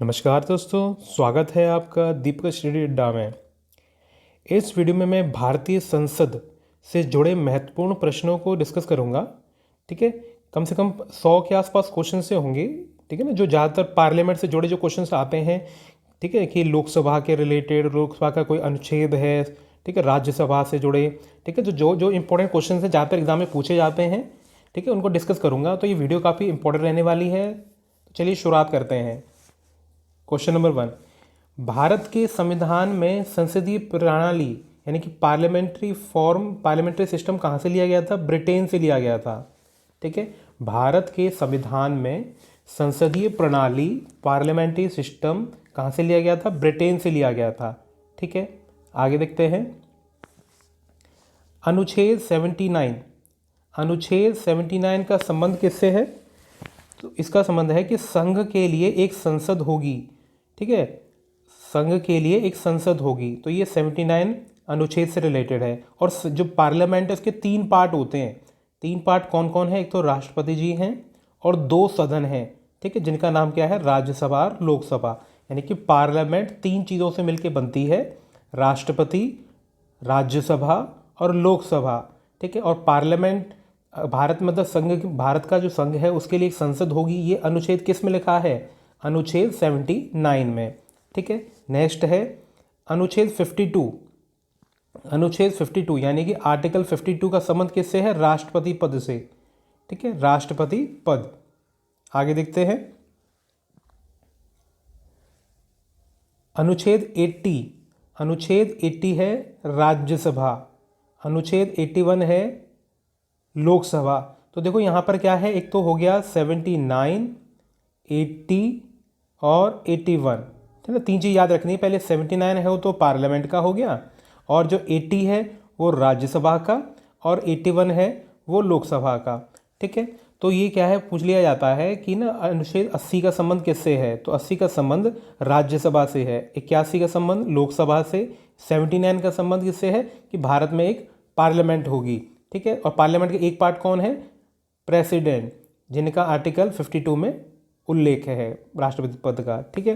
नमस्कार दोस्तों, स्वागत है आपका दीपक स्टडी अड्डा में। इस वीडियो में मैं भारतीय संसद से जुड़े महत्वपूर्ण प्रश्नों को डिस्कस करूंगा। ठीक है, कम से कम 100 के आसपास क्वेश्चन से होंगे। ठीक है ना, जो ज़्यादातर पार्लियामेंट से जुड़े जो क्वेश्चन आते हैं। ठीक है, कि लोकसभा के रिलेटेड, लोकसभा का कोई अनुच्छेद है। ठीक है, राज्यसभा से जुड़े। ठीक है, तो जो जो इंपॉर्टेंट क्वेश्चन हैं ज़्यादातर एग्जाम में पूछे जाते हैं। ठीक है, उनको डिस्कस करूंगा। तो ये वीडियो काफ़ी इंपॉर्टेंट रहने वाली है। तो चलिए शुरुआत करते हैं। क्वेश्चन नंबर 1, भारत के संविधान में संसदीय प्रणाली यानी कि पार्लियामेंट्री सिस्टम कहाँ से लिया गया था? ब्रिटेन से लिया गया था। ठीक है, भारत के संविधान में संसदीय प्रणाली, पार्लियामेंट्री सिस्टम कहाँ से लिया गया था? ब्रिटेन से लिया गया था। ठीक है, आगे देखते हैं। अनुच्छेद 79 का संबंध किससे है? तो इसका संबंध है कि संघ के लिए एक संसद होगी। ठीक है, संघ के लिए एक संसद होगी। तो ये 79 अनुच्छेद से रिलेटेड है। और जो पार्लियामेंट है उसके 3 पार्ट होते हैं। 3 पार्ट कौन कौन है? एक तो राष्ट्रपति जी हैं और 2 सदन हैं। ठीक है, जिनका नाम क्या है? राज्यसभा और लोकसभा। यानी कि पार्लियामेंट 3 चीज़ों से मिलकर बनती है: राष्ट्रपति, राज्यसभा और लोकसभा। ठीक है, और पार्लियामेंट भारत मतलब भारत का जो संघ है उसके लिए एक संसद होगी। ये अनुच्छेद किस में लिखा है? अनुच्छेद 79 में। ठीक है, नेक्स्ट है अनुच्छेद 52। अनुच्छेद 52 यानी कि आर्टिकल 52 का संबंध किससे है? राष्ट्रपति पद से। ठीक है, राष्ट्रपति पद। आगे देखते हैं। अनुच्छेद 80 है राज्यसभा। अनुच्छेद 81 है लोकसभा। तो देखो यहाँ पर क्या है, एक तो हो गया 79, 80 और 81। ठीक है, 3 चीज़ याद रखनी है। पहले 79 है वो तो पार्लियामेंट का हो गया, और जो 80 है वो राज्यसभा का, और 81 है वो लोकसभा का। ठीक है, तो ये क्या है, पूछ लिया जाता है कि ना अनुच्छेद 80 का संबंध किससे है? तो 80 का संबंध राज्यसभा से है। 81 का संबंध लोकसभा से। 79 का संबंध किससे है? कि भारत में एक पार्लियामेंट होगी। ठीक है, और पार्लियामेंट के एक पार्ट कौन है? प्रेसिडेंट, जिनका आर्टिकल 52 में उल्लेख है राष्ट्रपति पद का। ठीक है,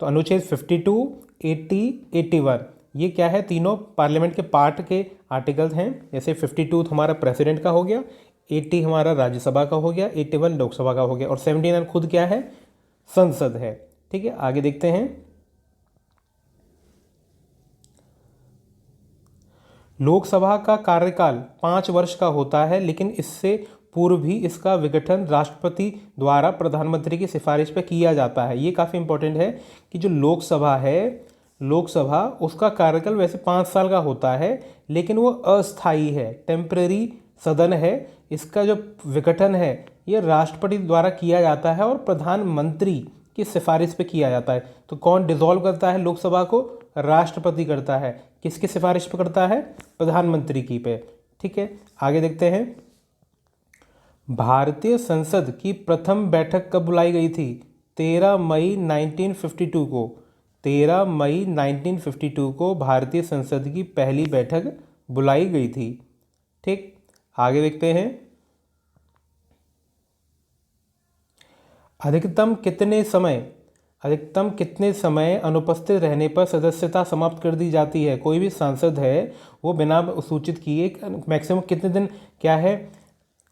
तो अनुच्छेद 52, 80, 81 ये क्या है? तीनों पार्लियामेंट के पार्ट के आर्टिकल्स हैं। जैसे 52 हमारा प्रेसिडेंट का हो गया, 80 हमारा राज्यसभा का हो गया, 81 लोकसभा का हो गया, और 79 खुद क्या है? संसद है। ठीक है, आगे देखते हैं। लोकसभा का कार्यकाल 5 वर्ष का होता है, लेकिन इससे पूर्व भी इसका विघटन राष्ट्रपति द्वारा प्रधानमंत्री की सिफारिश पर किया जाता है। ये काफ़ी इंपॉर्टेंट है कि जो लोकसभा है, लोकसभा उसका कार्यकाल वैसे 5 साल का होता है, लेकिन वो अस्थायी है, टेम्परेरी सदन है। इसका जो विघटन है ये राष्ट्रपति द्वारा किया जाता है और प्रधानमंत्री की सिफारिश पे किया जाता है। तो कौन डिसॉल्व करता है लोकसभा को? राष्ट्रपति करता है। किसकी सिफारिश पे करता है? प्रधानमंत्री की पे। ठीक है, आगे देखते हैं। भारतीय संसद की प्रथम बैठक कब बुलाई गई थी? 13 मई 1952 को। 13 मई 1952 को भारतीय संसद की पहली बैठक बुलाई गई थी। ठीक, आगे देखते हैं। अधिकतम कितने समय अनुपस्थित रहने पर सदस्यता समाप्त कर दी जाती है? कोई भी सांसद है वो बिना सूचित किए मैक्सिमम कितने दिन क्या है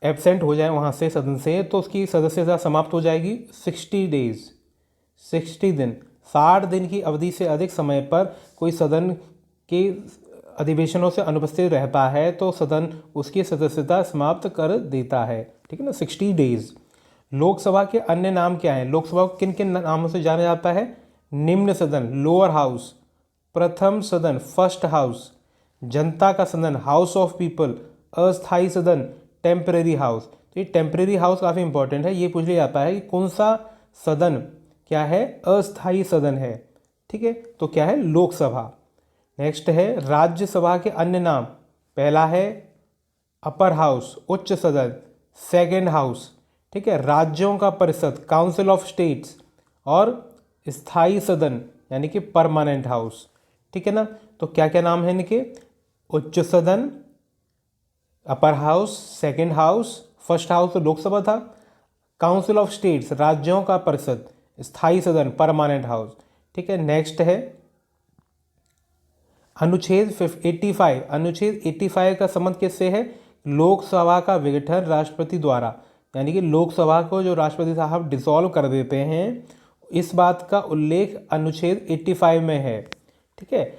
एब्सेंट हो जाए वहाँ से, सदन से, तो उसकी सदस्यता समाप्त हो जाएगी। 60 डेज, 60 दिन, 60 दिन की अवधि से अधिक समय पर कोई सदन के अधिवेशनों से अनुपस्थित रहता है तो सदन उसकी सदस्यता समाप्त कर देता है। ठीक है ना, 60 डेज। लोकसभा के अन्य नाम क्या हैं? लोकसभा को किन किन नामों से जाना जाता है? निम्न सदन, लोअर हाउस, प्रथम सदन, फर्स्ट हाउस, जनता का सदन, हाउस ऑफ पीपल, अस्थायी सदन, टेम्परेरी हाउस। तो ये टेम्परेरी हाउस काफ़ी इंपॉर्टेंट है। ये पूछ लिया जाता है कि कौन सा सदन क्या है? अस्थायी सदन है। ठीक है, तो क्या है? लोकसभा। नेक्स्ट है राज्यसभा के अन्य नाम। पहला है अपर हाउस, उच्च सदन, सेकेंड हाउस। ठीक है, राज्यों का परिषद, काउंसिल ऑफ स्टेट्स, और स्थायी सदन यानी कि परमानेंट हाउस। ठीक है ना, तो क्या क्या नाम है इनके? उच्च सदन, upper house, second house, first house तो लोकसभा था, काउंसिल ऑफ स्टेट्स राज्यों का परिषद, स्थायी सदन, परमानेंट हाउस। ठीक है, नेक्स्ट है अनुच्छेद 85। अनुच्छेद 85 का संबंध किससे है? लोकसभा का विघटन राष्ट्रपति द्वारा, यानी कि लोकसभा को जो राष्ट्रपति साहब डिसॉल्व कर देते हैं, इस बात का उल्लेख अनुच्छेद 85 में है। ठीक है,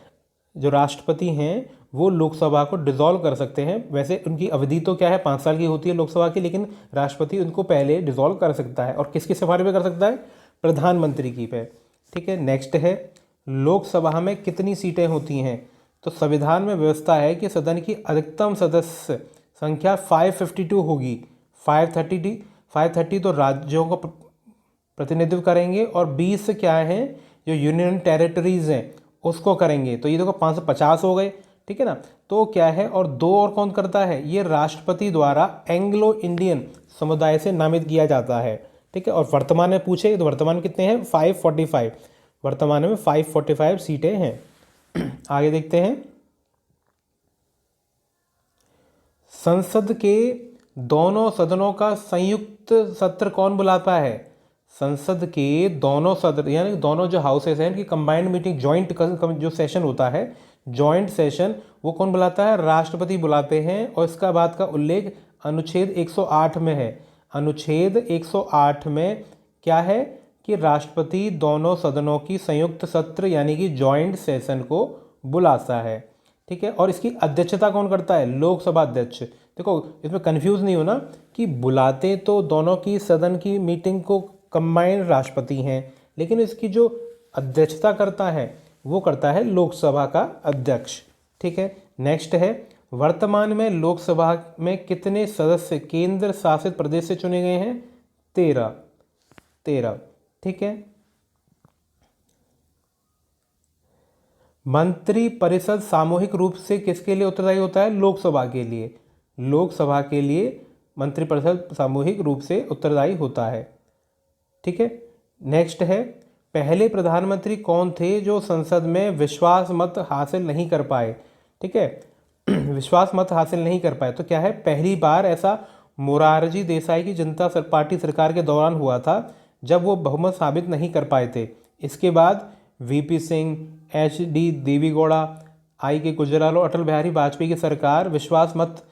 जो राष्ट्रपति हैं वो लोकसभा को डिसॉल्व कर सकते हैं। वैसे उनकी अवधि तो क्या है, 5 साल की होती है लोकसभा की, लेकिन राष्ट्रपति उनको पहले डिसॉल्व कर सकता है। और किसकी सिफारिश पे कर सकता है? प्रधानमंत्री की पे। ठीक है, नेक्स्ट है लोकसभा में कितनी सीटें होती हैं? तो संविधान में व्यवस्था है कि सदन की अधिकतम सदस्य संख्या 552 होगी। 530 तो राज्यों को प्रतिनिधित्व करेंगे और 20 क्या है, जो यूनियन टेरिटरीज हैं उसको करेंगे। तो ये देखो 550 हो गए। ठीक है ना, तो क्या है, और 2 और कौन करता है? ये राष्ट्रपति द्वारा एंग्लो इंडियन समुदाय से नामित किया जाता है। ठीक है, और वर्तमान में पूछे तो वर्तमान में कितने हैं? 545। वर्तमान में 545 सीटें हैं। आगे देखते हैं, संसद के दोनों सदनों का संयुक्त सत्र कौन बुलाता है? संसद के दोनों सदन यानी दोनों जो हाउसेस हैं इनकी कंबाइंड मीटिंग, जॉइंट जो सेशन होता है, जॉइंट सेशन, वो कौन बुलाता है? राष्ट्रपति बुलाते हैं। और इसका बात का उल्लेख अनुच्छेद 108 में है। अनुच्छेद 108 में क्या है कि राष्ट्रपति दोनों सदनों की संयुक्त सत्र यानी कि जॉइंट सेशन को बुलाता है। ठीक है, और इसकी अध्यक्षता कौन करता है? लोकसभा अध्यक्ष। देखो इसमें कंफ्यूज नहीं होना कि बुलाते तो दोनों की सदन की मीटिंग को कंबाइंड राष्ट्रपति हैं, लेकिन इसकी जो अध्यक्षता करता है वो करता है लोकसभा का अध्यक्ष। ठीक है, नेक्स्ट है वर्तमान में लोकसभा में कितने सदस्य केंद्र शासित प्रदेश से चुने गए हैं? 13। ठीक है, मंत्रिपरिषद सामूहिक रूप से किसके लिए उत्तरदायी होता है? लोकसभा के लिए। लोकसभा के लिए मंत्रिपरिषद सामूहिक रूप से उत्तरदायी होता है। ठीक है, नेक्स्ट है पहले प्रधानमंत्री कौन थे जो संसद में विश्वास मत हासिल नहीं कर पाए? ठीक है, विश्वास मत हासिल नहीं कर पाए तो क्या है, पहली बार ऐसा मोरारजी देसाई की जनता पार्टी सरकार के दौरान हुआ था जब वो बहुमत साबित नहीं कर पाए थे। इसके बाद VP Singh, HD. Deve Gowda, IK. Gujral और अटल बिहारी वाजपेयी की सरकार विश्वास मत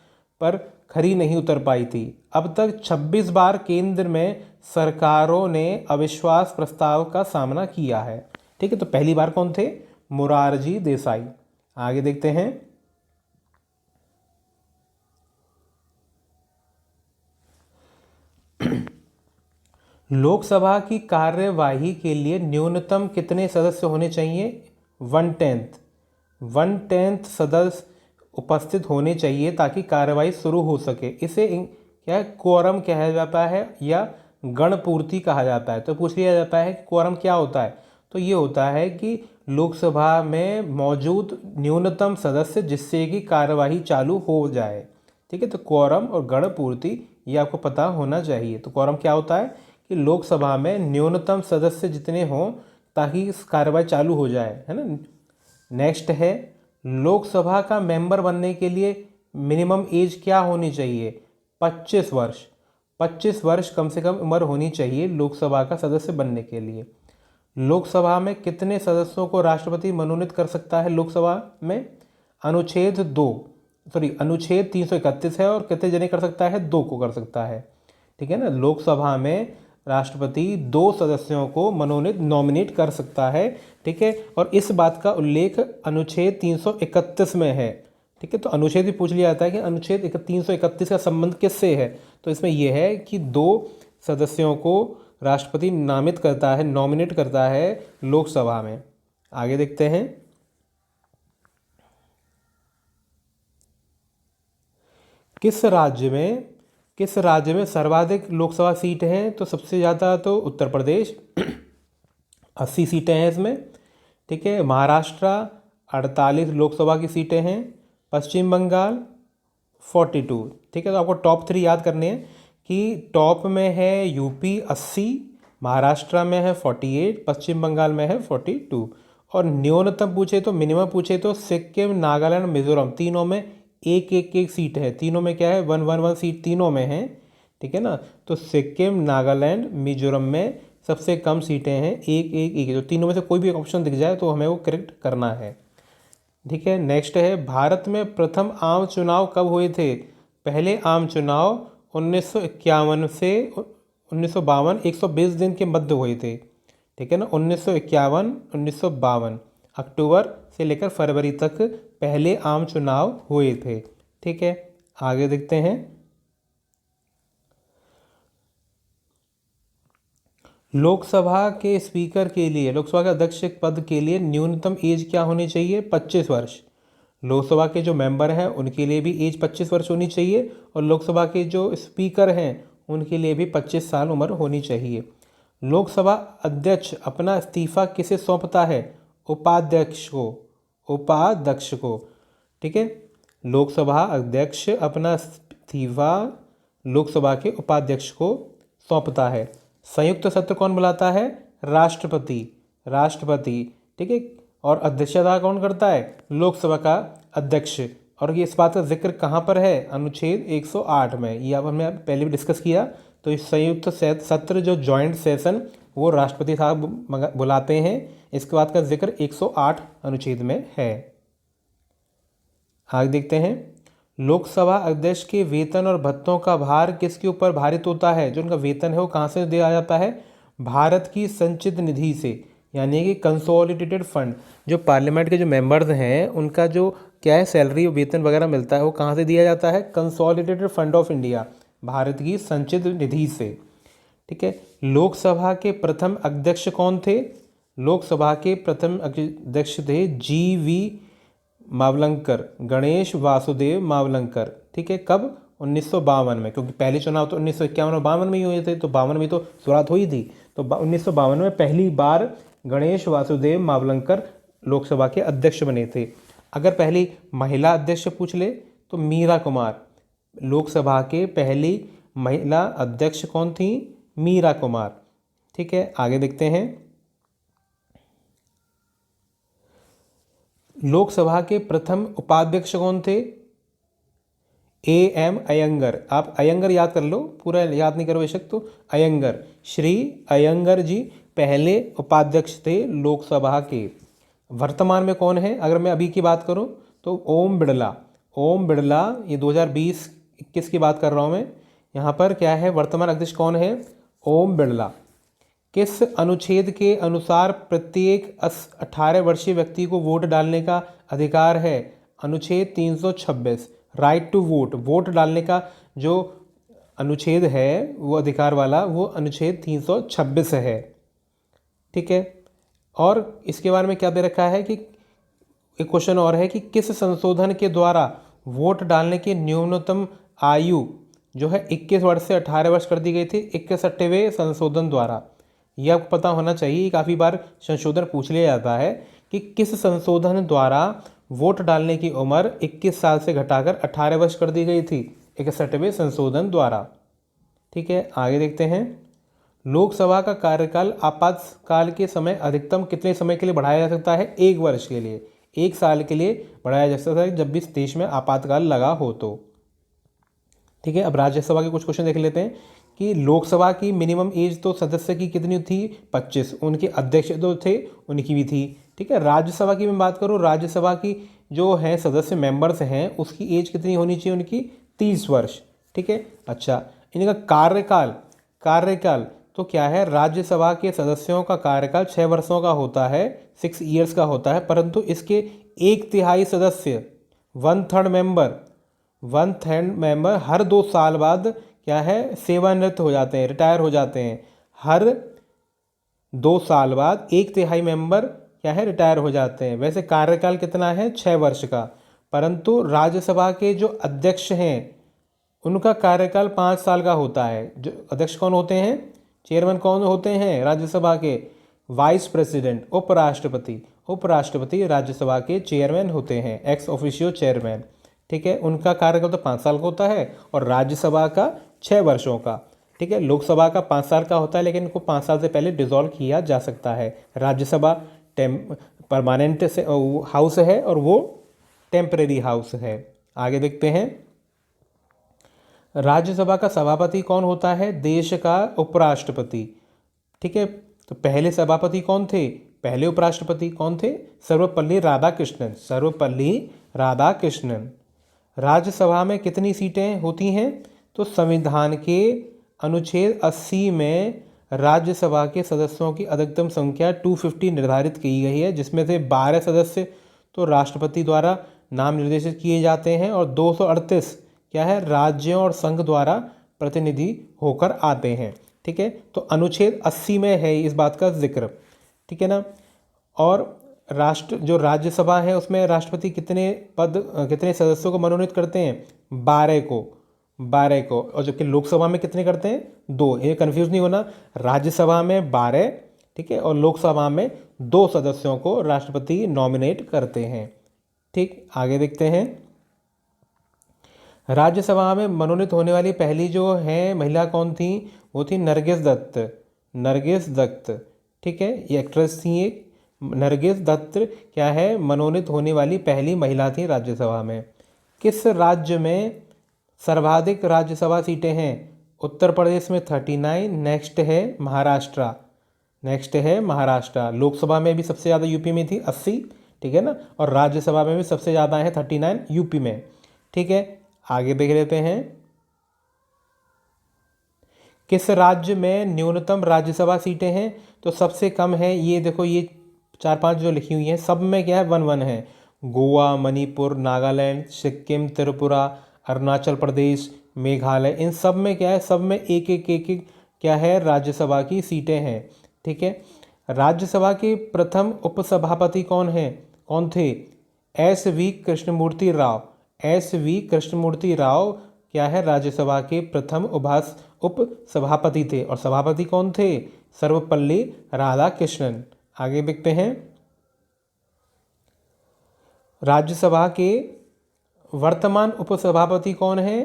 पर खरी नहीं उतर पाई थी। अब तक 26 बार केंद्र में सरकारों ने अविश्वास प्रस्ताव का सामना किया है। ठीक है, तो पहली बार कौन थे? मोरारजी देसाई। आगे देखते हैं, लोकसभा की कार्यवाही के लिए न्यूनतम कितने सदस्य होने चाहिए? 1/10 सदस्य उपस्थित होने चाहिए ताकि कार्यवाही शुरू हो सके। इसे क्या है, क्वोरम कहा जाता है या गणपूर्ति कहा जाता है। तो पूछ लिया जाता है कि क्वोरम क्या होता है? तो ये होता है कि लोकसभा में मौजूद न्यूनतम सदस्य जिससे कि कार्यवाही चालू हो जाए। ठीक है, तो क्वोरम और गणपूर्ति ये आपको पता होना चाहिए। तो क्वोरम क्या होता है कि लोकसभा में न्यूनतम सदस्य जितने हों ताकि कार्रवाई चालू हो जाए, है ना। नेक्स्ट है लोकसभा का मेंबर बनने के लिए मिनिमम एज क्या होनी चाहिए? 25 वर्ष। 25 वर्ष कम से कम उम्र होनी चाहिए लोकसभा का सदस्य बनने के लिए। लोकसभा में कितने सदस्यों को राष्ट्रपति मनोनीत कर सकता है? लोकसभा में अनुच्छेद 331 है और कितने जने कर सकता है? 2 को कर सकता है। ठीक है ना, लोकसभा में राष्ट्रपति 2 सदस्यों को नॉमिनेट कर सकता है। ठीक है, और इस बात का उल्लेख अनुच्छेद 331 में है। ठीक है, तो अनुच्छेद भी पूछ लिया जाता है कि अनुच्छेद 331 का संबंध किससे है? तो इसमें यह है कि 2 सदस्यों को राष्ट्रपति नॉमिनेट करता है लोकसभा में। आगे देखते हैं, किस राज्य में सर्वाधिक लोकसभा सीट हैं? तो सबसे ज़्यादा तो उत्तर प्रदेश 80 सीटें हैं इसमें। ठीक है, महाराष्ट्र 48 लोकसभा की सीटें हैं। पश्चिम बंगाल 42। ठीक है, तो आपको टॉप 3 याद करने हैं कि टॉप में है यूपी 80, महाराष्ट्र में है 48, पश्चिम बंगाल में है 42। और न्यूनतम पूछे तो मिनिमम पूछे तो सिक्किम, नागालैंड, मिजोरम तीनों में एक सीट है। तीनों में क्या है, 1 सीट तीनों में है। ठीक है ना, तो सिक्किम, नागालैंड, मिजोरम में सबसे कम सीटें हैं, एक एक एक। तो तीनों में से कोई भी ऑप्शन दिख जाए तो हमें वो करेक्ट करना है। ठीक है, नेक्स्ट है, भारत में प्रथम आम चुनाव कब हुए थे? पहले आम चुनाव 1951 से 1952, 120 दिन के मध्य हुए थे। ठीक है ना, 1951, 1952 अक्टूबर से लेकर फरवरी तक पहले आम चुनाव हुए थे। ठीक है, आगे देखते हैं। लोकसभा के स्पीकर के लिए, लोकसभा के अध्यक्ष पद के लिए न्यूनतम एज क्या होनी चाहिए? 25 वर्ष। लोकसभा के जो मेंबर हैं उनके लिए भी एज 25 वर्ष होनी चाहिए, और लोकसभा के जो स्पीकर हैं उनके लिए भी 25 साल उम्र होनी चाहिए। लोकसभा अध्यक्ष अपना इस्तीफा किसे सौंपता है? उपाध्यक्ष को, उपाध्यक्ष को। ठीक है, लोकसभा अध्यक्ष अपना इस्तीफा लोकसभा के उपाध्यक्ष को सौंपता है। संयुक्त सत्र कौन बुलाता है? राष्ट्रपति, राष्ट्रपति। ठीक है, और अध्यक्षता कौन करता है? लोकसभा का अध्यक्ष। और ये इस बात का जिक्र कहाँ पर है? अनुच्छेद 108 में। ये अब हमने पहले भी डिस्कस किया। तो इस संयुक्त सत्र जो जॉइंट सेशन वो राष्ट्रपति साहब बुलाते हैं। इसके बाद का जिक्र 108 अनुच्छेद में है। आगे देखते हैं, लोकसभा अध्यक्ष के वेतन और भत्तों का भार किसके ऊपर भारित होता है? जो उनका वेतन है वो कहाँ से दिया जाता है? भारत की संचित निधि से, यानी कि कंसोलिडेटेड फंड। जो पार्लियामेंट के जो मेंबर्स हैं उनका जो क्या है, सैलरी वेतन वगैरह मिलता है, वो कहाँ से दिया जाता है? Consolidated fund of India, Bharat की संचित निधि से। ठीक है, लोकसभा के प्रथम अध्यक्ष कौन थे? लोकसभा के प्रथम अध्यक्ष थे GV मावलंकर, गणेश वासुदेव मावलंकर। ठीक है, कब? 1952 में, क्योंकि पहले चुनाव तो 1951 और 52 में ही हुए थे, तो 52 में तो शुरुआत हुई थी। तो 1952 में पहली बार गणेश वासुदेव मावलंकर लोकसभा के अध्यक्ष बने थे। अगर पहली महिला अध्यक्ष पूछ ले तो मीरा कुमार। लोकसभा के पहली महिला अध्यक्ष कौन थी? मीरा कुमार। ठीक है, आगे देखते हैं। लोकसभा के प्रथम उपाध्यक्ष कौन थे? AM अयंगर। आप अयंगर याद कर लो, पूरा याद नहीं करो बेशक, तो अयंगर, श्री अयंगर जी पहले उपाध्यक्ष थे लोकसभा के। वर्तमान में कौन है? अगर मैं अभी की बात करूं तो ओम बिड़ला। ओम बिड़ला, ये 2020-21 की बात कर रहा हूं मैं। यहाँ पर क्या है, वर्तमान अध्यक्ष कौन है? ओम बिड़ला। किस अनुच्छेद के अनुसार प्रत्येक 18 वर्षीय व्यक्ति को वोट डालने का अधिकार है? अनुच्छेद 326, राइट टू वोट। वोट डालने का जो अनुच्छेद है वो अधिकार वाला, वो अनुच्छेद 326 है। ठीक है, और इसके बारे में क्या दे रखा है कि एक क्वेश्चन और है कि किस संशोधन के द्वारा वोट डालने की न्यूनतम आयु जो है 21 वर्ष से 18 वर्ष कर दी गई थी? 61वें संशोधन द्वारा। यह आपको पता होना चाहिए, काफ़ी बार संशोधन पूछ लिया जाता है कि किस संशोधन द्वारा वोट डालने की उम्र 21 साल से घटाकर 18 वर्ष कर दी गई थी? 61वें संशोधन द्वारा। ठीक है, आगे देखते हैं। लोकसभा का कार्यकाल आपातकाल के समय अधिकतम कितने समय के लिए बढ़ाया जा सकता है? 1 वर्ष के लिए, 1 साल के लिए बढ़ाया जा सकता है जब भी देश में आपातकाल लगा हो तो। ठीक है, अब राज्यसभा के कुछ क्वेश्चन देख लेते हैं कि लोकसभा की मिनिमम एज तो सदस्य की कितनी थी? 25। उनके अध्यक्ष जो थे उनकी भी थी। ठीक है, राज्यसभा की मैं बात करूँ, राज्यसभा की जो है सदस्य मेंबर्स हैं उसकी एज कितनी होनी चाहिए? उनकी 30 वर्ष। ठीक है, अच्छा, इनका कार्यकाल, कार्यकाल तो क्या है? राज्यसभा के सदस्यों का कार्यकाल 6 वर्षों का होता है, 6 ईयर्स का होता है, परंतु इसके 1/3 सदस्य, 1/3 मेंबर, 1/3 मेंबर हर 2 साल बाद क्या है, सेवानिवृत्त हो जाते हैं, रिटायर हो जाते हैं। हर 2 साल बाद 1/3 मेंबर क्या है, रिटायर हो जाते हैं। वैसे कार्यकाल कितना है? 6 वर्ष का, परंतु राज्यसभा के जो अध्यक्ष हैं उनका कार्यकाल 5 साल का होता है। जो अध्यक्ष कौन होते हैं? चेयरमैन कौन होते हैं राज्यसभा के? वाइस प्रेसिडेंट, उपराष्ट्रपति। उपराष्ट्रपति राज्यसभा के चेयरमैन होते हैं, एक्स ऑफिशियो चेयरमैन। ठीक है, उनका कार्यकाल तो 5 साल का होता है और राज्यसभा का 6 वर्षों का। ठीक है, लोकसभा का 5 साल का होता है, लेकिन इनको 5 साल से पहले डिसॉल्व किया जा सकता है। राज्यसभा परमानेंट से हाउस है और वो टेम्परेरी हाउस है। आगे देखते हैं, राज्यसभा का सभापति कौन होता है? देश का उपराष्ट्रपति। ठीक है, तो पहले सभापति कौन थे? पहले उपराष्ट्रपति कौन थे? सर्वपल्ली राधाकृष्णन, सर्वपल्ली राधाकृष्णन। राज्यसभा में कितनी सीटें होती हैं? तो संविधान के अनुच्छेद 80 में राज्यसभा के सदस्यों की अधिकतम संख्या 250 निर्धारित की गई है, जिसमें से 12 सदस्य तो राष्ट्रपति द्वारा नाम निर्देशित किए जाते हैं और 238 क्या है, राज्यों और संघ द्वारा प्रतिनिधि होकर आते हैं। ठीक है, तो अनुच्छेद 80 में है इस बात का जिक्र। ठीक है ना। और जो राज्यसभा है उसमें राष्ट्रपति कितने सदस्यों को मनोनीत करते हैं? 12 को। और जबकि लोकसभा में कितने करते हैं? 2। ये कंफ्यूज नहीं होना, राज्यसभा में 12, ठीक है, और लोकसभा में 2 सदस्यों को राष्ट्रपति नॉमिनेट करते हैं। ठीक, आगे देखते हैं। राज्यसभा में मनोनीत होने वाली पहली जो है महिला कौन थी? वो थी नरगिस दत्त। ठीक है, ये एक्ट्रेस थी एक। नरगिस दत्त क्या है, मनोनीत होने वाली पहली महिला थी राज्यसभा में। किस राज्य में सर्वाधिक राज्यसभा सीटें हैं? उत्तर प्रदेश में 39। नेक्स्ट है महाराष्ट्र। लोकसभा में भी सबसे ज़्यादा यूपी में थी 80, ठीक है ना, और राज्यसभा में भी सबसे ज़्यादा है 39 यूपी में। ठीक है, आगे देख लेते हैं। किस राज्य में न्यूनतम राज्यसभा सीटें हैं? तो सबसे कम है, ये देखो, ये 4-5 जो लिखी हुई हैं सब में क्या है, 1-1 है। गोवा, मणिपुर, नागालैंड, सिक्किम, त्रिपुरा, अरुणाचल प्रदेश, मेघालय, इन सब में क्या है, सब में एक क्या है, राज्यसभा की सीटें हैं। ठीक है, राज्यसभा के प्रथम उपसभापति कौन थे? एस.वी. कृष्णमूर्ति राव क्या है, राज्यसभा के प्रथम उपसभापति थे। और सभापति कौन थे? सर्वपल्ली राधाकृष्णन। आगे देखते हैं। राज्यसभा के वर्तमान उपसभापति कौन है?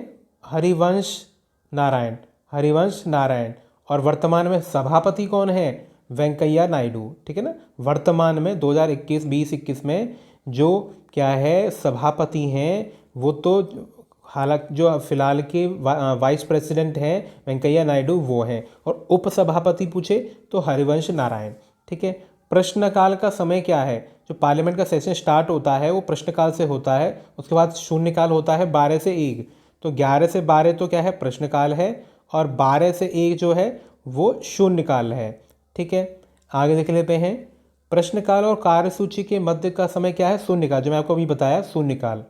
हरिवंश नारायण। और वर्तमान में सभापति कौन है? वेंकैया नायडू। ठीक है ना। वर्तमान में 2021 में जो क्या है सभापति हैं वो तो हालांकि जो फिलहाल के वाइस प्रेसिडेंट हैं वेंकैया नायडू वो हैं, और उपसभापति पूछे तो हरिवंश नारायण। ठीक है, प्रश्नकाल का समय क्या है? जो पार्लियामेंट का सेशन स्टार्ट होता है वो प्रश्नकाल से होता है, उसके बाद शून्यकाल होता है 12 से 1। तो 11 से 12 तो क्या है, प्रश्नकाल है, और 12 से 1 जो है वो शून्यकाल है। ठीक है, आगे देख लेते हैं। प्रश्नकाल और कार्यसूची के मध्य का समय क्या है? शून्यकाल, जो मैं आपको अभी बताया, शून्यकाल।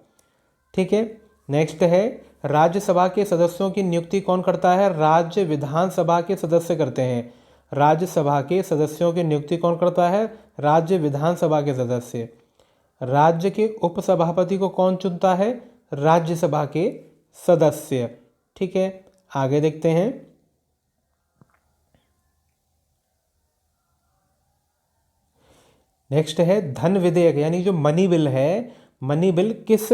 ठीक है, नेक्स्ट है, राज्यसभा के सदस्यों की नियुक्ति कौन करता है? राज्य विधानसभा के सदस्य करते हैं। राज्यसभा के सदस्यों की नियुक्ति कौन करता है? राज्य विधानसभा के सदस्य। राज्य के उपसभापति को कौन चुनता है? राज्यसभा के सदस्य। ठीक है, आगे देखते हैं। नेक्स्ट है धन विधेयक, यानी जो मनी बिल है, मनी बिल किस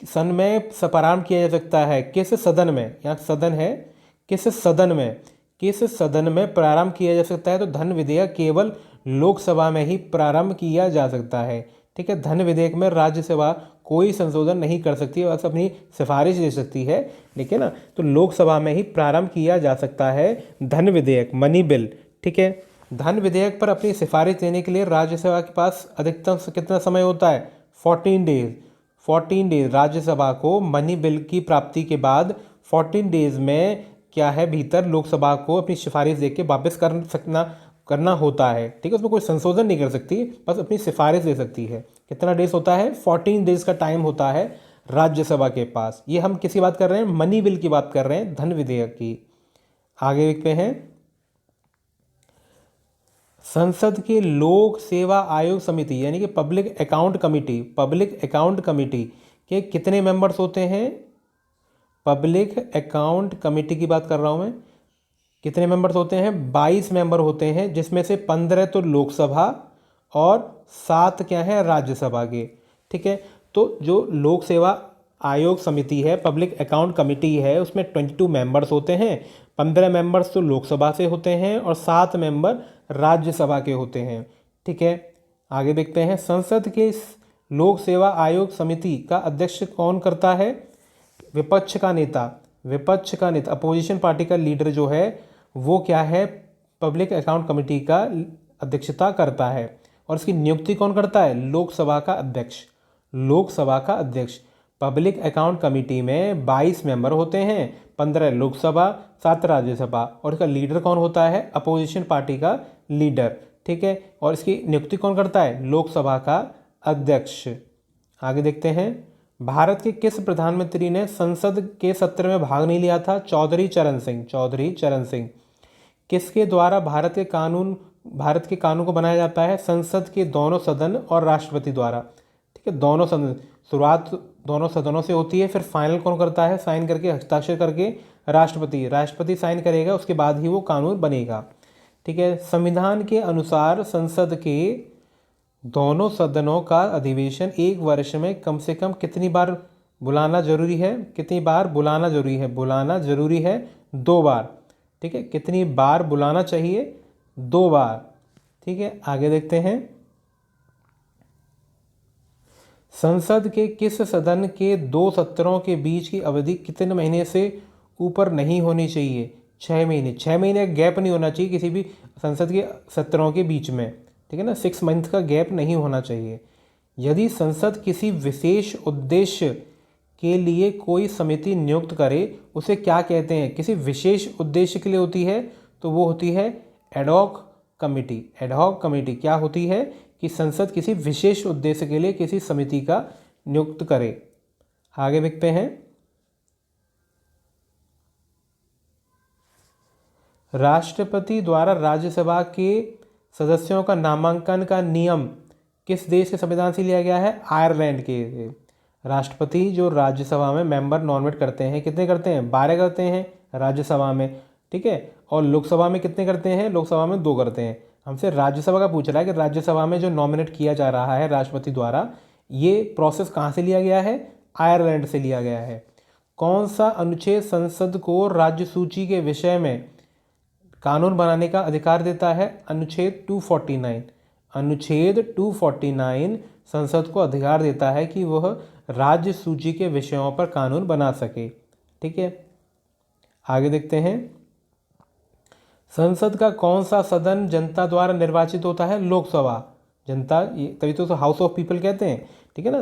सन में प्रारंभ किया जा सकता है? किस सदन में, यहाँ सदन है, किस सदन में प्रारंभ किया जा सकता है? तो धन विधेयक केवल लोकसभा में ही प्रारंभ किया जा सकता है। ठीक है, धन विधेयक में राज्यसभा कोई संशोधन नहीं कर सकती, बस अपनी सिफारिश दे सकती है, ठीक है ना। तो लोकसभा में ही प्रारंभ किया जा सकता है धन विधेयक, मनी बिल। ठीक है, धन विधेयक पर अपनी सिफारिश देने के लिए राज्यसभा के पास अधिकतम कितना समय होता है? 14 डेज। राज्यसभा को मनी बिल की प्राप्ति के बाद 14 डेज में क्या है, भीतर लोकसभा को अपनी सिफारिश देके वापस करना होता है। ठीक है, उसमें कोई संशोधन नहीं कर सकती, बस अपनी सिफारिश दे सकती है। कितना डेज होता है? 14 डेज का टाइम होता है राज्यसभा के पास। ये हम किसी बात कर रहे हैं? मनी बिल की बात कर रहे हैं, धन विधेयक की। आगे देखते हैं। संसद के लोक सेवा आयोग समिति यानी कि पब्लिक अकाउंट कमेटी के कितने मेंबर्स होते हैं? पब्लिक अकाउंट कमेटी की बात कर रहा हूं मैं। कितने मेंबर्स होते हैं? 22 मेंबर होते हैं, जिसमें से 15 तो लोकसभा और 7 क्या है, राज्यसभा के। ठीक है, तो जो लोक सेवा आयोग समिति है, पब्लिक अकाउंट कमेटी है, उसमें 22 मेंबर्स होते हैं। 15 मेंबर्स तो लोकसभा से होते हैं और 7 मेंबर राज्यसभा के होते हैं। ठीक है, आगे देखते हैं। संसद के लोक सेवा आयोग समिति का अध्यक्ष कौन करता है? विपक्ष का नेता, अपोजिशन पार्टी का लीडर जो है वो क्या है, पब्लिक अकाउंट कमेटी का अध्यक्षता करता है। और इसकी नियुक्ति कौन करता है? लोकसभा का अध्यक्ष। लोकसभा का अध्यक्ष। पब्लिक अकाउंट कमेटी में 22 मेंबर होते हैं, 15 लोकसभा, 7 राज्यसभा। और इसका लीडर कौन होता है? अपोजिशन पार्टी का लीडर। ठीक है, और इसकी नियुक्ति कौन करता है? लोकसभा का अध्यक्ष। आगे देखते हैं, भारत के किस प्रधानमंत्री ने संसद के सत्र में भाग नहीं लिया था? चौधरी चरण सिंह। चौधरी चरण सिंह। किसके द्वारा भारत के कानून को बनाया जाता है? संसद के दोनों सदन और राष्ट्रपति द्वारा। ठीक है, दोनों सदन, शुरुआत दोनों सदनों से होती है, फिर फाइनल कौन करता है? साइन करके, हस्ताक्षर करके राष्ट्रपति साइन करेगा, उसके बाद ही वो कानून बनेगा। ठीक है, संविधान के अनुसार संसद के दोनों सदनों का अधिवेशन एक वर्ष में कम से कम कितनी बार बुलाना जरूरी है? कितनी बार बुलाना जरूरी है? बुलाना जरूरी है 2 बार। ठीक है, कितनी बार बुलाना चाहिए? 2 बार। ठीक है, आगे देखते हैं, संसद के किस सदन के 2 सत्रों के बीच की अवधि कितने महीने से ऊपर नहीं होनी चाहिए? 6 महीने। 6 महीने का गैप नहीं होना चाहिए किसी भी संसद के सत्रों के बीच में। ठीक है ना, 6 मंथ का गैप नहीं होना चाहिए। यदि संसद किसी विशेष उद्देश्य के लिए कोई समिति नियुक्त करे, उसे क्या कहते हैं? किसी विशेष उद्देश्य के लिए होती है तो वो होती है एडहॉक कमेटी। एडहॉक कमेटी क्या होती है? कि संसद किसी विशेष उद्देश्य के लिए किसी समिति का नियुक्त करे। आगे देखते हैं, राष्ट्रपति द्वारा राज्यसभा के सदस्यों का नामांकन का नियम किस देश के संविधान से लिया गया है? आयरलैंड के। राष्ट्रपति जो राज्यसभा में मेंबर नॉमिनेट करते हैं, कितने करते हैं? 12 करते हैं राज्यसभा में। ठीक है, और लोकसभा में कितने करते हैं? लोकसभा में 2 करते हैं। हमसे राज्यसभा का पूछ रहा है कि राज्यसभा में जो नॉमिनेट किया जा रहा है राष्ट्रपति द्वारा, ये प्रोसेस कहाँ से लिया गया है? आयरलैंड से लिया गया है। कौन सा अनुच्छेद संसद को राज्य सूची के विषय में कानून बनाने का अधिकार देता है? अनुच्छेद 249। अनुच्छेद 249 संसद को अधिकार देता है कि वह राज्य सूची के विषयों पर कानून बना सके। ठीक है, आगे देखते हैं, संसद का कौन सा सदन जनता द्वारा निर्वाचित होता है? लोकसभा। जनता, तभी तो हाउस ऑफ पीपल कहते हैं। ठीक है ना,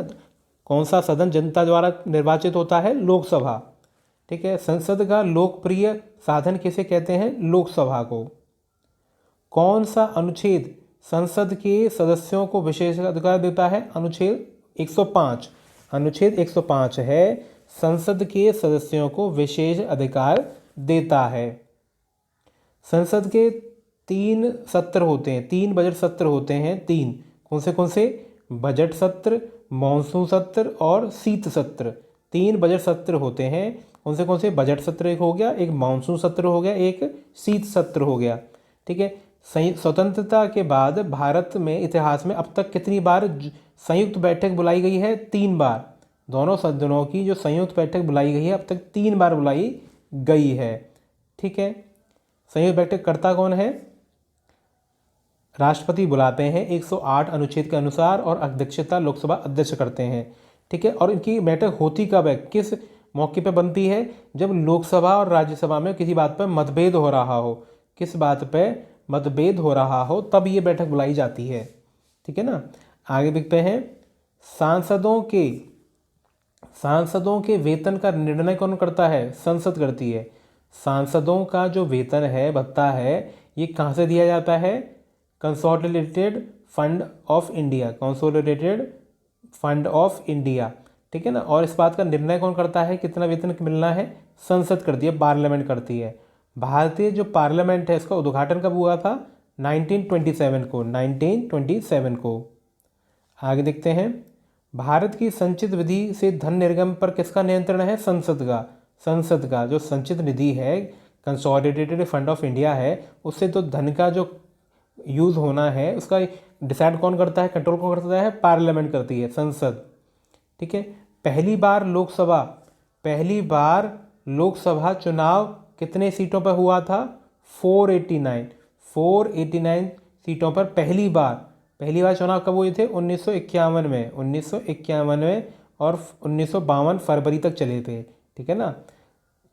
कौन सा सदन जनता द्वारा निर्वाचित होता है? लोकसभा। ठीक है, संसद का लोकप्रिय साधन किसे कहते हैं? लोकसभा को। कौन सा अनुच्छेद संसद के सदस्यों को विशेष अधिकार देता है? अनुच्छेद 105। अनुच्छेद 105 है, संसद के सदस्यों को विशेष अधिकार देता है। संसद के 3 सत्र होते हैं, 3 बजट सत्र होते हैं। 3 कौन से? बजट सत्र, मॉनसून सत्र और शीत सत्र। 3 बजट सत्र होते हैं। कौन से? बजट सत्र एक हो गया, एक मानसून सत्र हो गया, एक शीत सत्र हो गया। ठीक है, स्वतंत्रता के बाद भारत में इतिहास में अब तक कितनी बार संयुक्त बैठक बुलाई गई है? 3 बार। दोनों सदनों की जो संयुक्त बैठक बुलाई गई है अब तक 3 बार बुलाई गई है। ठीक है, संयुक्त बैठक करता कौन है? राष्ट्रपति बुलाते हैं 108 अनुच्छेद के अनुसार, और अध्यक्षता लोकसभा अध्यक्ष करते हैं। ठीक है, और इनकी बैठक होती कब है? किस मौके पर बनती है? जब लोकसभा और राज्यसभा में किसी बात पर मतभेद हो रहा हो। किस बात पे मतभेद हो रहा हो तब ये बैठक बुलाई जाती है। ठीक है ना, आगे देखते हैं, सांसदों के वेतन का निर्णय कौन करता है? संसद करती है। सांसदों का जो वेतन है, भत्ता है, ये कहाँ से दिया जाता है? Consolidated fund of India. Consolidated fund of India. ठीक है ना, और इस बात का निर्णय कौन करता है कितना वेतन मिलना है? संसद करती है, पार्लियामेंट करती है। भारतीय जो पार्लियामेंट है इसका उद्घाटन कब हुआ था? 1927 को। 1927 को। आगे देखते हैं, भारत की संचित विधि से धन निर्गम पर किसका नियंत्रण है? संसद का जो संचित निधि है, कंसोलिडेटेड फंड ऑफ इंडिया है, उससे तो धन का जो यूज़ होना है उसका डिसाइड कौन करता है, कंट्रोल कौन करता है? पार्लियामेंट करती है, संसद। ठीक है, पहली बार लोकसभा चुनाव कितने सीटों पर हुआ था? 489 सीटों पर पहली बार चुनाव कब हुए थे? 1951 में। 1951 में, और 1952 फरवरी तक चले थे। ठीक है ना,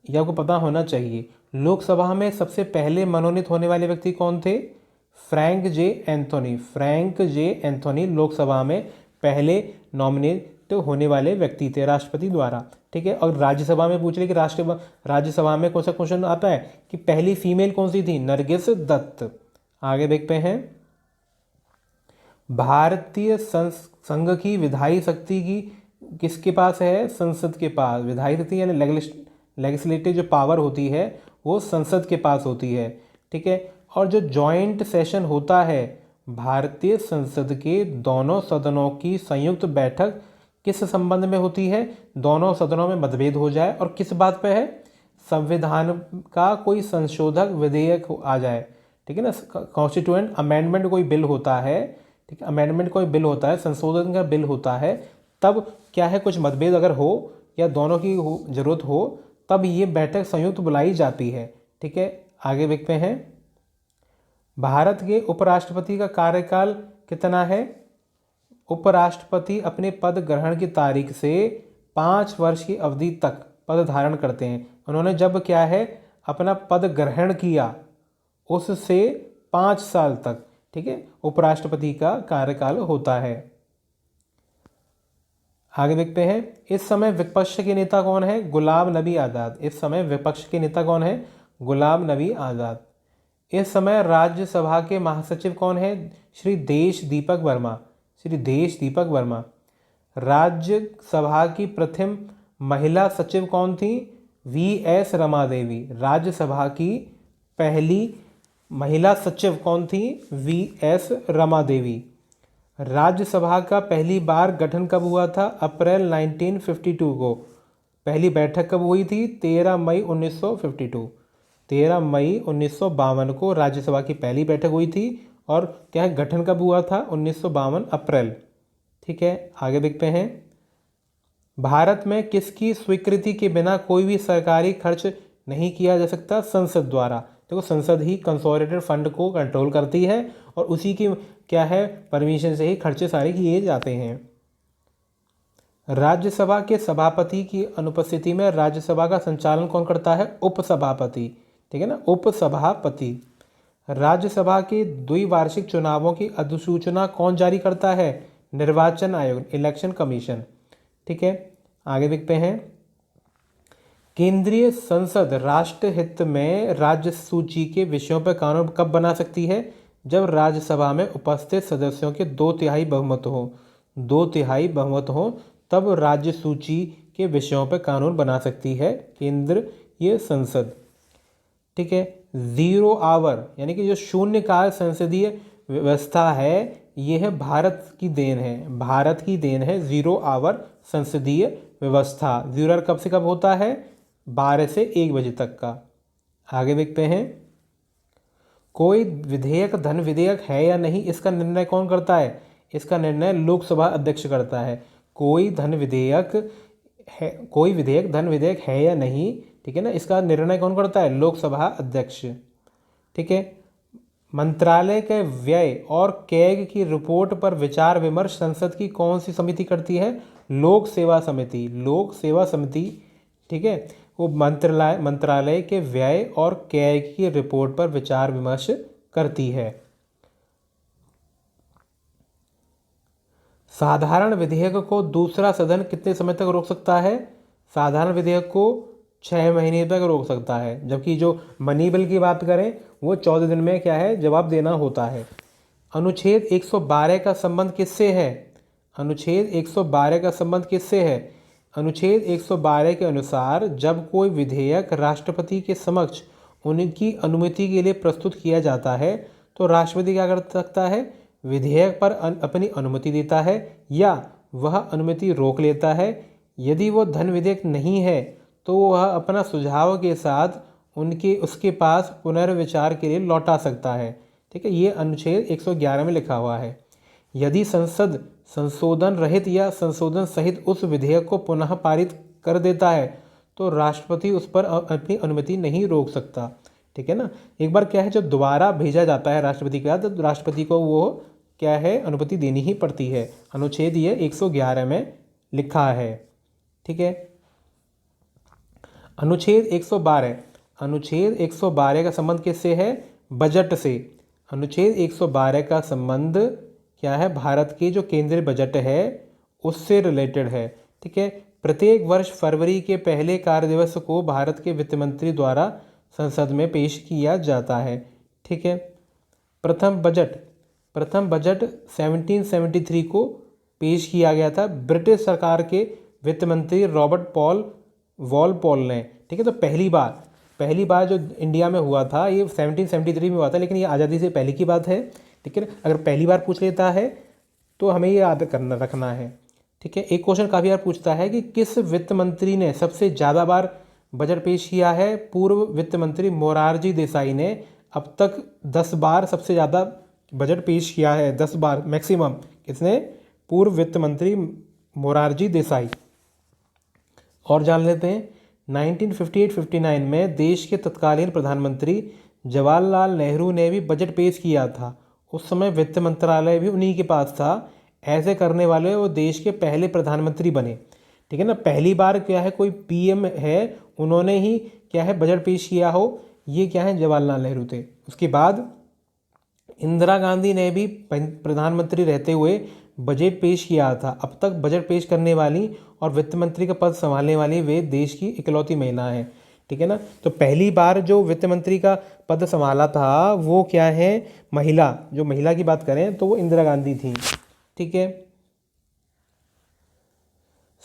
ये आपको पता होना चाहिए। लोकसभा में सबसे पहले मनोनीत होने वाले व्यक्ति कौन थे? फ्रैंक जे एंथोनी। फ्रैंक जे एंथोनी लोकसभा में पहले नॉमिनेट होने वाले व्यक्ति थे राष्ट्रपति द्वारा। ठीक है, और राज्यसभा में पूछ रहे कि राज्यसभा में कौन सा क्वेश्चन आता है कि पहली फीमेल कौन सी थी? नरगिस दत्त। आगे देखते हैं, भारतीय संघ की विधायी शक्ति की किसके पास है? संसद के पास। विधायी शक्ति यानी लेजिस्लेटिव जो पावर होती है वो संसद के पास होती है। ठीक है, और जो जॉइंट सेशन होता है भारतीय संसद के दोनों सदनों की संयुक्त बैठक किस संबंध में होती है? दोनों सदनों में मतभेद हो जाए और किस बात पे है? संविधान का कोई संशोधक विधेयक आ जाए। ठीक है ना, कॉन्स्टिट्यूएंट अमेंडमेंट कोई बिल होता है। ठीक है, अमेंडमेंट कोई बिल होता है, संशोधन का बिल होता है, तब क्या है कुछ मतभेद अगर हो या दोनों की जरूरत हो तब ये बैठक संयुक्त बुलाई जाती है। ठीक है, आगे देखते हैं, भारत के उपराष्ट्रपति का कार्यकाल कितना है? उपराष्ट्रपति अपने पद ग्रहण की तारीख से 5 वर्ष की अवधि तक पद धारण करते हैं। उन्होंने जब क्या है अपना पद ग्रहण किया उससे 5 साल तक, ठीक है, उपराष्ट्रपति का कार्यकाल होता है। आगे देखते हैं, इस समय विपक्ष के नेता कौन है? गुलाम नबी आज़ाद। इस समय विपक्ष के नेता कौन है? गुलाम नबी आज़ाद। इस समय राज्यसभा के महासचिव कौन है? श्री देश दीपक वर्मा। श्री देश दीपक वर्मा। राज्यसभा की प्रथम महिला सचिव कौन थी? वी.एस. रमा देवी। राज्यसभा की पहली महिला सचिव कौन थी? वी.एस. रमा देवी। राज्यसभा का पहली बार गठन कब हुआ था? अप्रैल 1952 को। पहली बैठक कब हुई थी? 13 मई 1952। 13 मई 1952 को राज्यसभा की पहली बैठक हुई थी। और क्या है गठन कब हुआ था? 1952 अप्रैल। ठीक है, आगे देखते हैं, भारत में किसकी स्वीकृति के बिना कोई भी सरकारी खर्च नहीं किया जा सकता? संसद द्वारा। देखो, संसद ही कंसोलिडेटेड फंड को कंट्रोल करती है और उसी की क्या है परमिशन से ही खर्चे सारे किए जाते हैं। राज्यसभा के सभापति की अनुपस्थिति में राज्यसभा का संचालन कौन करता है? उपसभापति। ठीक है ना, उपसभापति। राज्यसभा के द्विवार्षिक चुनावों की अधिसूचना कौन जारी करता है? निर्वाचन आयोग, इलेक्शन कमीशन। ठीक है, आगे देखते हैं, केंद्रीय संसद राष्ट्रहित में राज्य सूची के विषयों पर कानून कब बना सकती है? जब राज्यसभा में उपस्थित सदस्यों के 2/3 बहुमत हो। 2/3 हो तब राज्य सूची के विषयों पर कानून बना सकती है केंद्रीय संसद। ठीक है, 0 आवर यानी कि जो शून्यकाल संसदीय व्यवस्था है यह भारत की देन है। भारत की देन है 0 आवर संसदीय व्यवस्था। 0 आवर कब से कब होता है? 12 से 1 बजे तक का। आगे देखते हैं, कोई विधेयक धन विधेयक है या नहीं इसका निर्णय कौन करता है? इसका निर्णय लोकसभा अध्यक्ष करता है। कोई विधेयक धन विधेयक है या नहीं, ठीक है ना, इसका निर्णय कौन करता है? लोकसभा अध्यक्ष। ठीक है, मंत्रालय के व्यय और कैग की रिपोर्ट पर विचार विमर्श संसद की कौन सी समिति करती है? लोक सेवा समिति। लोक सेवा समिति, ठीक है, वो मंत्रालय के व्यय और कैग की रिपोर्ट पर विचार विमर्श करती है। साधारण विधेयक को दूसरा सदन कितने समय तक रोक सकता है? साधारण विधेयक को 6 महीने तक रोक सकता है, जबकि जो मनी बिल की बात करें वो 14 दिन में क्या है जवाब देना होता है। अनुच्छेद 112 का संबंध किससे है? अनुच्छेद 112 का संबंध किससे है? अनुच्छेद 112 के अनुसार जब कोई विधेयक राष्ट्रपति के समक्ष उनकी अनुमति के लिए प्रस्तुत किया जाता है तो राष्ट्रपति क्या कर सकता है? विधेयक पर अपनी अनुमति देता है या वह अनुमति रोक लेता है। यदि वो धन विधेयक नहीं है तो वह अपना सुझाव के साथ उसके पास पुनर्विचार के लिए लौटा सकता है। ठीक है, ये अनुच्छेद 111 में लिखा हुआ है। यदि संसद संशोधन रहित या संशोधन सहित उस विधेयक को पुनः पारित कर देता है तो राष्ट्रपति उस पर अपनी अनुमति नहीं रोक सकता। ठीक है ना, एक बार क्या है जब दोबारा भेजा जाता है राष्ट्रपति के बाद तो राष्ट्रपति को वो क्या है अनुमति देनी ही पड़ती है। अनुच्छेद ये 111 में लिखा है। ठीक है, अनुच्छेद 112 अनुच्छेद 112 का संबंध किससे है? बजट से। अनुच्छेद 112 का संबंध क्या है? भारत के जो केंद्रीय बजट है उससे रिलेटेड है। ठीक है। प्रत्येक वर्ष फरवरी के पहले कार्य दिवस को भारत के वित्त मंत्री द्वारा संसद में पेश किया जाता है। ठीक है। प्रथम बजट 1773 को पेश किया गया था ब्रिटिश सरकार के वित्त मंत्री रॉबर्ट वॉलपॉल ने। ठीक है। तो पहली बार जो इंडिया में हुआ था ये 1773 में हुआ था, लेकिन ये आज़ादी से पहले की बात है। ठीक है। अगर पहली बार पूछ लेता है तो हमें ये याद रखना है। ठीक है। एक क्वेश्चन काफ़ी बार पूछता है कि किस वित्त मंत्री ने सबसे ज़्यादा बार बजट पेश किया है? पूर्व वित्त मंत्री मोरारजी देसाई ने अब तक 10 बार सबसे ज़्यादा बजट पेश किया है। 10 बार मैक्सिमम। किसने? पूर्व वित्त मंत्री मोरारजी देसाई। और जान लेते हैं 1958-59 में देश के तत्कालीन प्रधानमंत्री जवाहरलाल नेहरू ने भी बजट पेश किया था। उस समय वित्त मंत्रालय भी उन्हीं के पास था। ऐसे करने वाले वो देश के पहले प्रधानमंत्री बने। ठीक है ना। पहली बार क्या है, कोई पीएम है उन्होंने ही क्या है बजट पेश किया हो, ये क्या है जवाहरलाल नेहरू थे। उसके बाद इंदिरा गांधी ने भी प्रधानमंत्री रहते हुए बजट पेश किया था। अब तक बजट पेश करने वाली और वित्त मंत्री का पद संभालने वाली वे देश की इकलौती महिला है। ठीक है ना। तो पहली बार जो वित्त मंत्री का पद संभाला था वो क्या है, महिला। जो महिला की बात करें तो वो इंदिरा गांधी थी। ठीक है।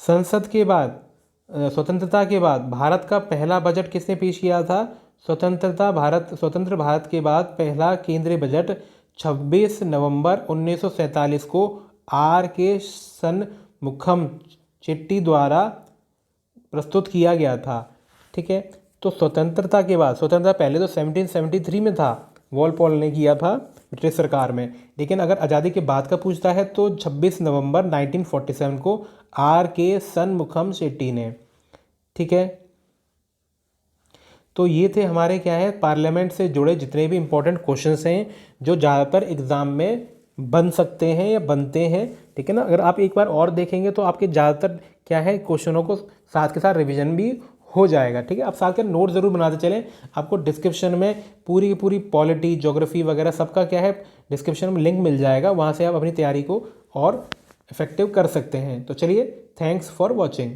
स्वतंत्रता के बाद भारत का पहला बजट किसने पेश किया था? स्वतंत्र भारत के बाद पहला केंद्रीय बजट 26 नवंबर 1947 को R.K. शनमुखम चेट्टी द्वारा प्रस्तुत किया गया था। ठीक है। तो स्वतंत्रता पहले तो 1773 में था, वॉलपॉल ने किया था ब्रिटिश सरकार में। लेकिन अगर आज़ादी के बाद का पूछता है तो 26 नवंबर 1947 को R.K. शनमुखम चेट्टी ने। ठीक है। तो ये थे हमारे क्या है पार्लियामेंट से जुड़े जितने भी इम्पोर्टेंट क्वेश्चंस हैं जो ज़्यादातर एग्ज़ाम में बन सकते हैं या बनते हैं। ठीक है ना। अगर आप एक बार और देखेंगे तो आपके ज़्यादातर क्या है क्वेश्चनों को साथ के साथ रिवीजन भी हो जाएगा। ठीक है। आप साथ के नोट ज़रूर बनाते चलें। आपको डिस्क्रिप्शन में पूरी की पूरी पॉलिटी, ज्योग्राफी वगैरह सबका क्या है डिस्क्रिप्शन में लिंक मिल जाएगा, वहाँ से आप अपनी तैयारी को और इफेक्टिव कर सकते हैं। तो चलिए, थैंक्स फॉर वॉचिंग।